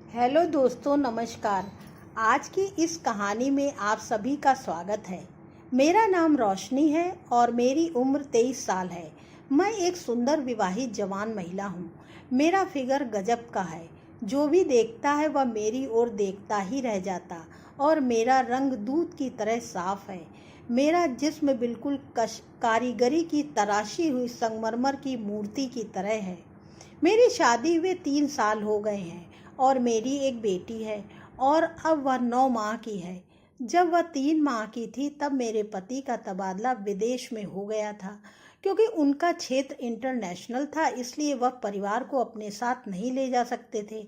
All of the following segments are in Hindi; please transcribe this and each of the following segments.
हेलो दोस्तों, नमस्कार। आज की इस कहानी में आप सभी का स्वागत है। मेरा नाम रोशनी है और मेरी उम्र 23 साल है। मैं एक सुंदर विवाहित जवान महिला हूँ। मेरा फिगर गजब का है। जो भी देखता है वह मेरी ओर देखता ही रह जाता और मेरा रंग दूध की तरह साफ है। मेरा जिस्म बिल्कुल कारीगरी की तराशी हुई संगमरमर की मूर्ति की तरह है। मेरी शादी हुए 3 साल हो गए हैं और मेरी एक बेटी है और अब वह 9 माह की है। जब वह 3 माह की थी तब मेरे पति का तबादला विदेश में हो गया था। क्योंकि उनका क्षेत्र इंटरनेशनल था, इसलिए वह परिवार को अपने साथ नहीं ले जा सकते थे।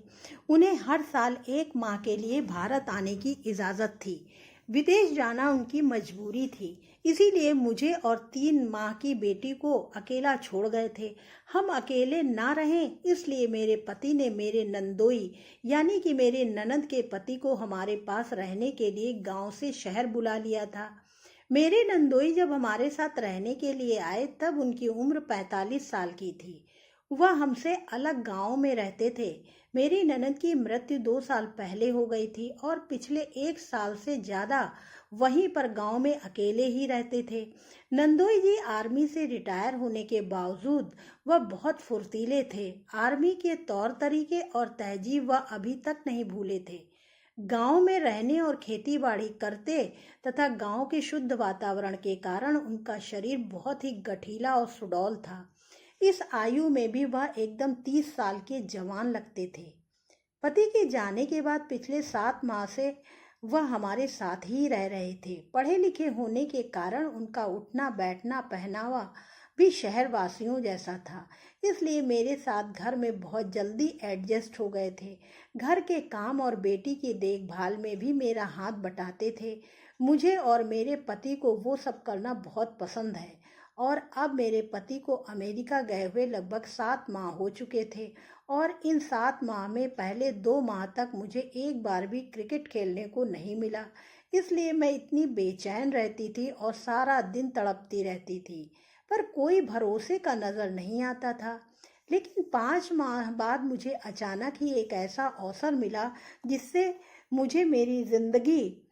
उन्हें हर साल 1 माह के लिए भारत आने की इजाज़त थी। विदेश जाना उनकी मजबूरी थी, इसीलिए मुझे और 3 माह की बेटी को अकेला छोड़ गए थे। हम अकेले ना रहें, इसलिए मेरे पति ने मेरे नंदोई यानी कि मेरे ननद के पति को हमारे पास रहने के लिए गांव से शहर बुला लिया था। मेरे नंदोई जब हमारे साथ रहने के लिए आए तब उनकी उम्र 45 साल की थी। वह हमसे अलग गांव में रहते थे। मेरी ननद की मृत्यु 2 साल पहले हो गई थी और पिछले 1 साल से ज़्यादा वहीं पर गांव में अकेले ही रहते थे। नंदोई जी आर्मी से रिटायर होने के बावजूद वह बहुत फुर्तीले थे। आर्मी के तौर तरीके और तहजीब वह अभी तक नहीं भूले थे। गांव में रहने और खेती बाड़ी करते तथा गांव के शुद्ध वातावरण के कारण उनका शरीर बहुत ही गठीला और सुडौल था। इस आयु में भी वह एकदम 30 साल के जवान लगते थे। पति के जाने के बाद पिछले 7 माह से वह हमारे साथ ही रह रहे थे। पढ़े लिखे होने के कारण उनका उठना बैठना पहनावा भी शहर वासियों जैसा था, इसलिए मेरे साथ घर में बहुत जल्दी एडजस्ट हो गए थे। घर के काम और बेटी की देखभाल में भी मेरा हाथ बटाते थे। मुझे और मेरे पति को वो सब करना बहुत पसंद है। और अब मेरे पति को अमेरिका गए हुए लगभग 7 माह हो चुके थे और इन 7 माह में पहले 2 माह तक मुझे एक बार भी क्रिकेट खेलने को नहीं मिला। इसलिए मैं इतनी बेचैन रहती थी और सारा दिन तड़पती रहती थी, पर कोई भरोसे का नज़र नहीं आता था। लेकिन 5 माह बाद मुझे अचानक ही एक ऐसा अवसर मिला जिससे मुझे मेरी जिंदगी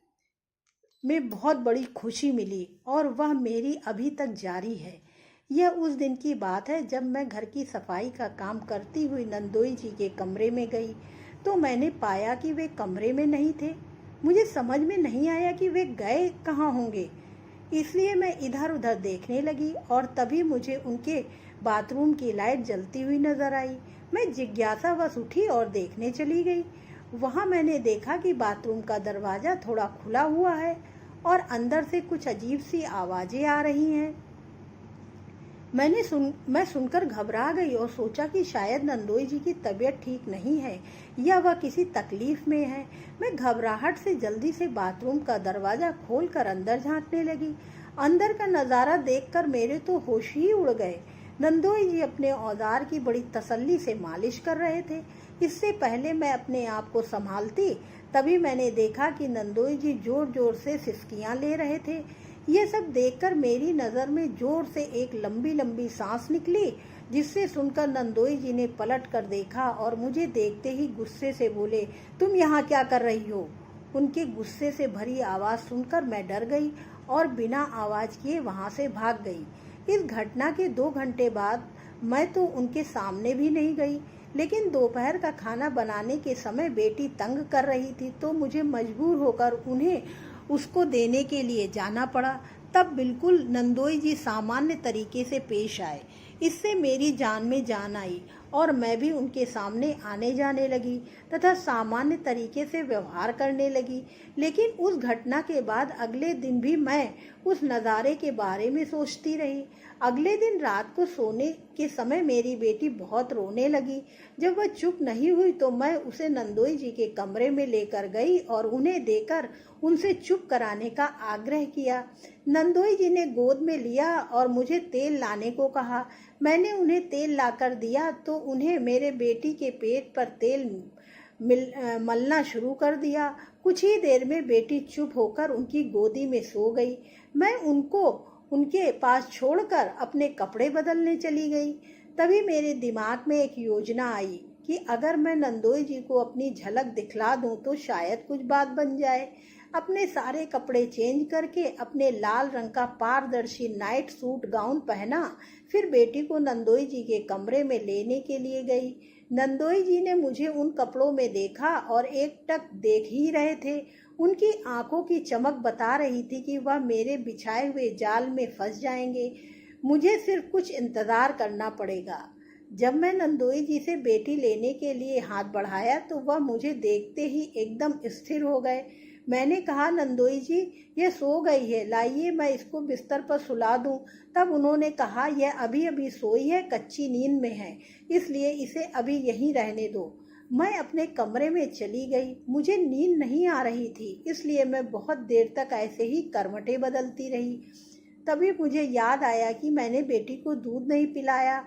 में बहुत बड़ी खुशी मिली और वह मेरी अभी तक जारी है। यह उस दिन की बात है जब मैं घर की सफाई का काम करती हुई नंदोई जी के कमरे में गई तो मैंने पाया कि वे कमरे में नहीं थे। मुझे समझ में नहीं आया कि वे गए कहाँ होंगे, इसलिए मैं इधर उधर देखने लगी और तभी मुझे उनके बाथरूम की लाइट जलती हुई नजर आई। मैं जिज्ञासावश उठी और देखने चली गई। वहां मैंने देखा कि बाथरूम का दरवाजा थोड़ा खुला हुआ है और अंदर से कुछ अजीब सी आवाजें आ रही हैं। मैं सुनकर घबरा गई और सोचा कि शायद नंदोई जी की तबीयत ठीक नहीं है या वह किसी तकलीफ में है। मैं घबराहट से जल्दी से बाथरूम का दरवाजा खोलकर अंदर झांकने लगी। अंदर का नज़ारा देखकर मेरे तो होश ही उड़ गए। नंदोई जी अपने औजार की बड़ी तसल्ली से मालिश कर रहे थे। इससे पहले मैं अपने आप को संभालती तभी मैंने देखा कि नंदोई जी जोर जोर से सिसकियां ले रहे थे। ये सब देखकर मेरी नज़र में जोर से एक लंबी लंबी सांस निकली, जिससे सुनकर नंदोई जी ने पलट कर देखा और मुझे देखते ही गुस्से से बोले, तुम यहाँ क्या कर रही हो? उनके गुस्से से भरी आवाज़ सुनकर मैं डर गई और बिना आवाज़ किए वहाँ से भाग गई। इस घटना के 2 घंटे बाद मैं तो उनके सामने भी नहीं गई, लेकिन दोपहर का खाना बनाने के समय बेटी तंग कर रही थी तो मुझे मजबूर होकर उन्हें उसको देने के लिए जाना पड़ा। तब बिल्कुल नंदोई जी सामान्य तरीके से पेश आए। इससे मेरी जान में जान आई और मैं भी उनके सामने आने जाने लगी तथा सामान्य तरीके से व्यवहार करने लगी। लेकिन उस घटना के बाद अगले दिन भी मैं उस नज़ारे के बारे में सोचती रही। अगले दिन रात को सोने के समय मेरी बेटी बहुत रोने लगी। जब वह चुप नहीं हुई तो मैं उसे नंदोई जी के कमरे में लेकर गई और उन्हें देकर उनसे चुप कराने का आग्रह किया। नंदोई जी ने गोद में लिया और मुझे तेल लाने को कहा। मैंने उन्हें तेल लाकर दिया तो उन्हें मेरे बेटी के पेट पर तेल मलना शुरू कर दिया। कुछ ही देर में बेटी चुप होकर उनकी गोदी में सो गई। मैं उनको उनके पास छोड़कर अपने कपड़े बदलने चली गई। तभी मेरे दिमाग में एक योजना आई कि अगर मैं नंदोई जी को अपनी झलक दिखला दूं तो शायद कुछ बात बन जाए। अपने सारे कपड़े चेंज करके अपने लाल रंग का पारदर्शी नाइट सूट गाउन पहना, फिर बेटी को नंदोई जी के कमरे में लेने के लिए गई। नंदोई जी ने मुझे उन कपड़ों में देखा और एकटक देख ही रहे थे। उनकी आंखों की चमक बता रही थी कि वह मेरे बिछाए हुए जाल में फंस जाएंगे। मुझे सिर्फ कुछ इंतजार करना पड़ेगा। जब मैं नंदोई जी से बेटी लेने के लिए हाथ बढ़ाया तो वह मुझे देखते ही एकदम स्थिर हो गए। मैंने कहा, नंदोई जी, ये सो गई है, लाइए मैं इसको बिस्तर पर सुला दूं। तब उन्होंने कहा, यह अभी अभी सोई है, कच्ची नींद में है, इसलिए इसे अभी यहीं रहने दो। मैं अपने कमरे में चली गई। मुझे नींद नहीं आ रही थी, इसलिए मैं बहुत देर तक ऐसे ही करवटें बदलती रही। तभी मुझे याद आया कि मैंने बेटी को दूध नहीं पिलाया।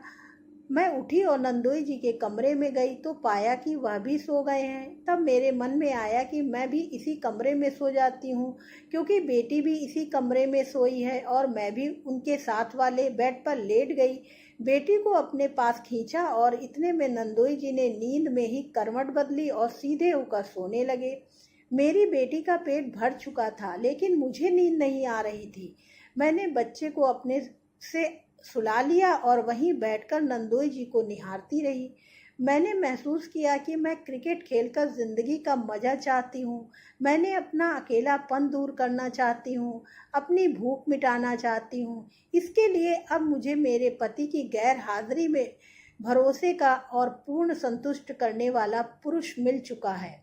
मैं उठी और नंदोई जी के कमरे में गई तो पाया कि वह भी सो गए हैं। तब मेरे मन में आया कि मैं भी इसी कमरे में सो जाती हूँ, क्योंकि बेटी भी इसी कमरे में सोई है, और मैं भी उनके साथ वाले बेड पर लेट गई। बेटी को अपने पास खींचा और इतने में नंदोई जी ने नींद में ही करवट बदली और सीधे होकर सोने लगे। मेरी बेटी का पेट भर चुका था, लेकिन मुझे नींद नहीं आ रही थी। मैंने बच्चे को अपने से सुला लिया और वहीं बैठकर नंदोई जी को निहारती रही। मैंने महसूस किया कि मैं क्रिकेट खेलकर जिंदगी का मजा चाहती हूँ। मैंने अपना अकेलापन दूर करना चाहती हूँ, अपनी भूख मिटाना चाहती हूँ। इसके लिए अब मुझे मेरे पति की गैर हाजिरी में भरोसे का और पूर्ण संतुष्ट करने वाला पुरुष मिल चुका है।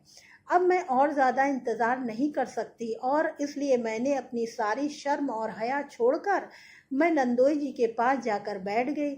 अब मैं और ज़्यादा इंतज़ार नहीं कर सकती, और इसलिए मैंने अपनी सारी शर्म और हया छोड़कर मैं नंदोई जी के पास जाकर बैठ गई।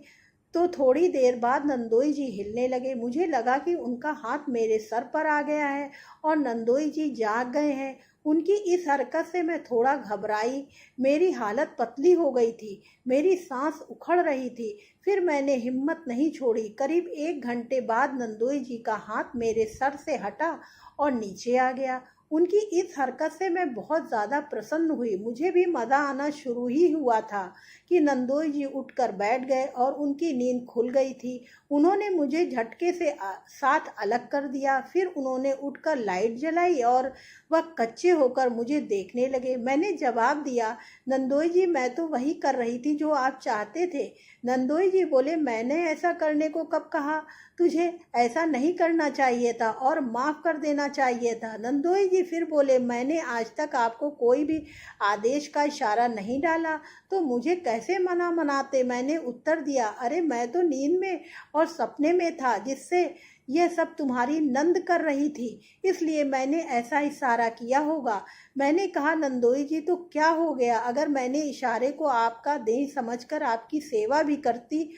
तो थोड़ी देर बाद नंदोई जी हिलने लगे। मुझे लगा कि उनका हाथ मेरे सर पर आ गया है और नंदोई जी जाग गए हैं। उनकी इस हरकत से मैं थोड़ा घबराई। मेरी हालत पतली हो गई थी, मेरी सांस उखड़ रही थी। फिर मैंने हिम्मत नहीं छोड़ी। करीब 1 घंटे बाद नंदोई जी का हाथ मेरे सर से हटा और नीचे आ गया। उनकी इस हरकत से मैं बहुत ज़्यादा प्रसन्न हुई। मुझे भी मज़ा आना शुरू ही हुआ था कि नंदोई जी उठकर बैठ गए और उनकी नींद खुल गई थी। उन्होंने मुझे झटके से साथ अलग कर दिया। फिर उन्होंने उठकर लाइट जलाई और वह कच्चे होकर मुझे देखने लगे। मैंने जवाब दिया, नंदोई जी, मैं तो वही कर रही थी जो आप चाहते थे। नंदोई जी बोले, मैंने ऐसा करने को कब कहा? तुझे ऐसा नहीं करना चाहिए था और माफ़ कर देना चाहिए था। नंदोई जी फिर बोले, मैंने आज तक आपको कोई भी आदेश का इशारा नहीं डाला, तो मुझे कैसे मनाते? मैंने उत्तर दिया, अरे मैं तो नींद में और सपने में था, जिससे यह सब तुम्हारी नंद कर रही थी, इसलिए मैंने ऐसा इशारा किया होगा। मैंने कहा, नंदोई जी, तो क्या हो गया? अगर मैंने इशारे को आपका देह समझकर आपकी सेवा भी करती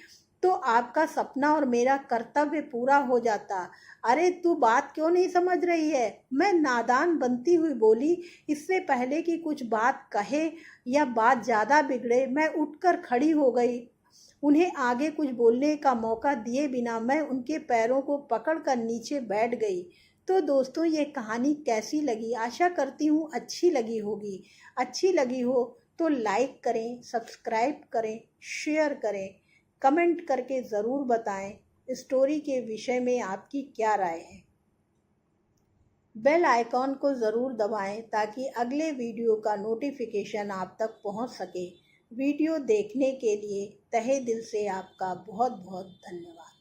तो आपका सपना और मेरा कर्तव्य पूरा हो जाता। अरे तू बात क्यों नहीं समझ रही है? मैं नादान बनती हुई बोली। इससे पहले कि कुछ बात कहे या बात ज़्यादा बिगड़े, मैं उठकर खड़ी हो गई। उन्हें आगे कुछ बोलने का मौका दिए बिना मैं उनके पैरों को पकड़कर नीचे बैठ गई। तो दोस्तों, ये कहानी कैसी लगी? आशा करती हूँ अच्छी लगी होगी। अच्छी लगी हो तो लाइक करें, सब्सक्राइब करें, शेयर करें, कमेंट करके ज़रूर बताएं स्टोरी के विषय में आपकी क्या राय है। बेल आइकॉन को ज़रूर दबाएं ताकि अगले वीडियो का नोटिफिकेशन आप तक पहुंच सके। वीडियो देखने के लिए तहे दिल से आपका बहुत बहुत धन्यवाद।